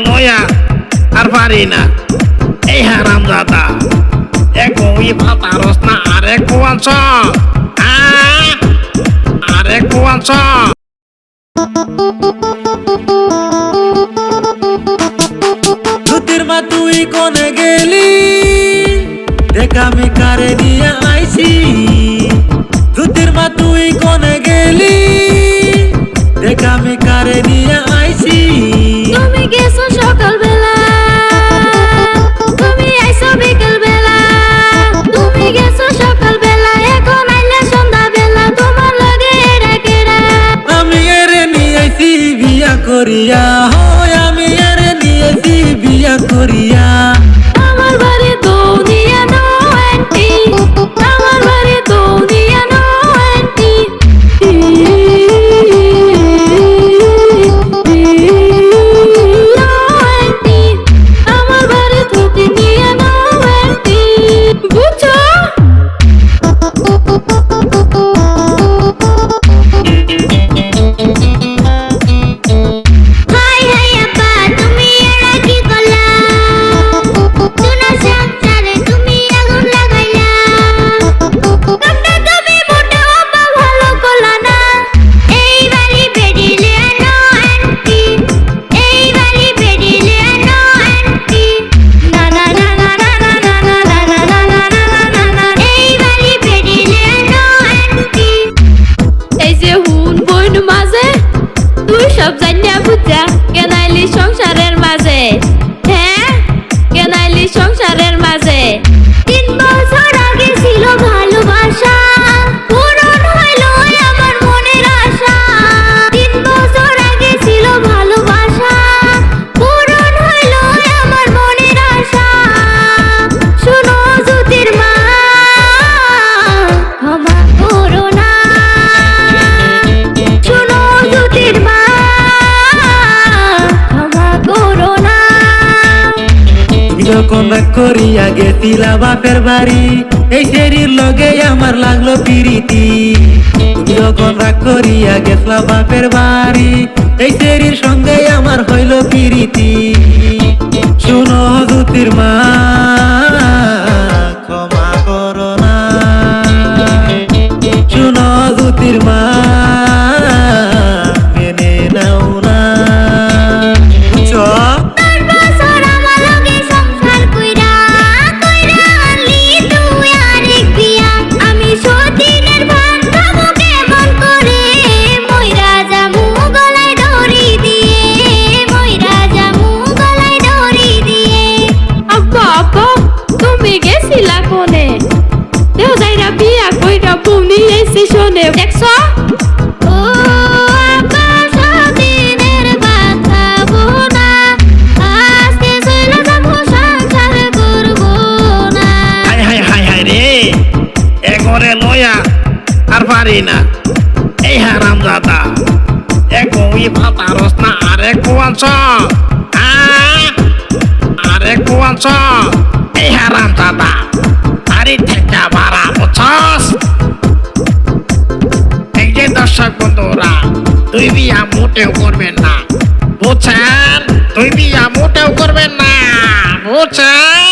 লয়া আর পারি না এই হারামজাদা একই ভাতা রসনা আরেক কুয়াঞ্চ আরেক কুয়াঞ্চ ধুতির মা তুই কোনে গেলি দেখা আমি কারে নিয়ে আইছি ধুতির মা তুই কোনে গেলি দেখা আমি কারে নিয়ে আইছি তুমি গেছো সকাল বেলা তুমি আইছো বিকেল বেলা তুমি গেছো সকাল বেলা এখন আইলে সন্ধ্যা বেলা তোমার লাগে এরা কেরা আমি এরে নিয়ে আইছি বিয়া করিয়া হয় আমি এরে নিয়ে আইছি বিয়া করিয়া আমার বাড়ি দুনিয়া নো আন্টি আমার বাড়ি দুনিয়া নো আন্টি আমার বাড়ি দুনিয়া নো আন্টি বুঝছো হাই হাই আপা তুমি এরা কি করলা সোনা সংসারে তুমি আগুন লাগাইলা তোমরা তুমি মোটা আপা ভালো করলা না এই বাড়ি বেরিলে আনো আন্টি এই বাড়ি বেরিলে আনো আন্টি না না না না না না না না না না না না না এই বাড়ি বেরিলে আনো আন্টি এই যে হুন বইন মাঝে তুই সব জানিয়া বুঝা কেন আইলি সংসারের মাঝে হ্যাঁ কেন আইলি সংসারের মাঝে 3 বছর আগে ছিল ভালোবাসা পূরণ হইল আমার মনের আশা 3 বছর আগে ছিল ভালোবাসা পূরণ হইল আমার মনের আশা শোনো জ্যোতির মা ক্ষমা করো না শোনো জ্যোতির মা ক্ষমা করো না তুমি যখন রাগ করিয়া গেছিলা বাপের বাড়ি এই শরীর লগে আমার লাগলো প্রীতি তুমি যখন রাগ করিয়া গেছলা বাপের বাড়ি এই শরীর সঙ্গে আমার হইল প্রীতি শুনো জ্যোতির মা ক্ষমা করো না শুনো জ্যোতির মা মেনে নাও না বুঝছো 4 বছর আমার লগে সংসার কইরা আনলি তুই আরেক বিয়া আমি সতীনের ভান খাবো কেমন করে মইরা যামু গলায় দড়ি দিয়ে মইরা যামু গলায় দড়ি দিয়ে আব্বা আব্বা তুমি গেছিলা কোনে দেও যাইরা বিয়া কইরা বউনি এসে শোনে দেখছো ও আব্বা সতীনের ভান খাবো না আজকে চলে যাবো সংসার করবো না হাই হাই হাই হাই রে একরে লয়া আর পারি না এই হারামজাদা একই ভাতা রসনা আরেক কুয়াঞ্চ আরেক কুয়াঞ্চ এই হারামজাদা আরে থেকে বাড়া বুঝছস এই যে দর্শক বন্ধুরা তুই বিয়া মোটেও করবেন না বুঝছেন তুই বিয়া মোটেও করবেন না বুঝছেন